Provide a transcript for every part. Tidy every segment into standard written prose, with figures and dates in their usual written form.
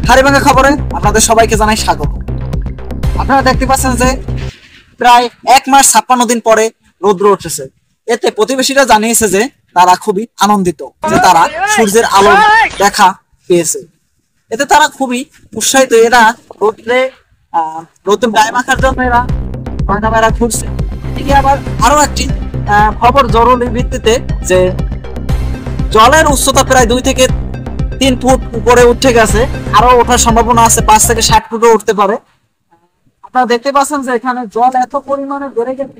হাড়িভাঙ্গা খবরে আপনাদের সবাইকে জানাই স্বাগত। আপনারা দেখতে পাচ্ছেন যে প্রায় 1 মাস 56 দিন পরে রৌদ্র উঠেছে। এতে প্রতিবেশীরা জানিয়েছে যে তারা খুবই আনন্দিত যে তারা সূর্যের আলো দেখা পেয়েছে। এতে তারা খুবই উৎসাহিত। এরা রৌদ্রে গায়ে মাখার জন্য এরা ক্যামেরা ঘুরছে। এদিকে আবার আরো একটি খবর জরুরি ভিত্তিতে যে জলের উচ্চতা প্রায় 2 থেকে 3 ফুট উপরে উঠে গেছে, আরো ওঠার সম্ভাবনা আছে, 5 থেকে 60 ফুটও উঠতে পারে। আপনারা দেখতে পাচ্ছেন যে এখানে জল এত পরিমাণে বেড়ে গেছে,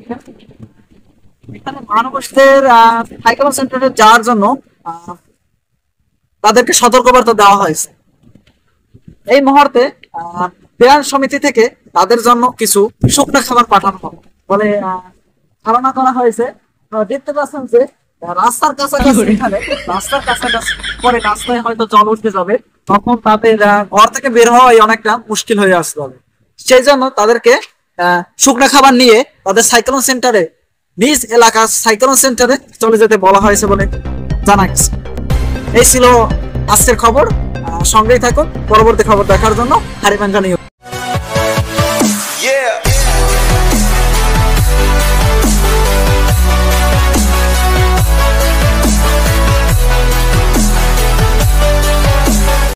এখানে মানুষদের সাইক্লোন সেন্টারে যাওয়ার জন্য তাদেরকে সতর্কবার্তা দেওয়া হয়েছে। এই মুহূর্তে ত্রাণ সমিতি থেকে তাদের জন্য কিছু শুকনো খাবার পাঠানো হবে বলে ধারণা করা হয়েছে। দেখতে পাচ্ছেন যে রাস্তার কাছাকাছি, রাস্তার কাছাকাছি পরে রাস্তায় হয়তো জল উঠতে যাবে, তখন তাদের ঘর থেকে বের হওয়াই অনেকটা মুশকিল হয়ে আসতে হবে। সেই জন্য তাদেরকে শুকনো খাবার নিয়ে তাদের সাইক্লোন সেন্টারে, নিজ এলাকার সাইক্লোন সেন্টারে চলে যেতে বলা হয়েছে বলে জানা গেছে। এই ছিল আজকের খবর। সঙ্গেই থাকুন পরবর্তী খবর দেখার জন্য হাড়িভাঙ্গা নিউজ।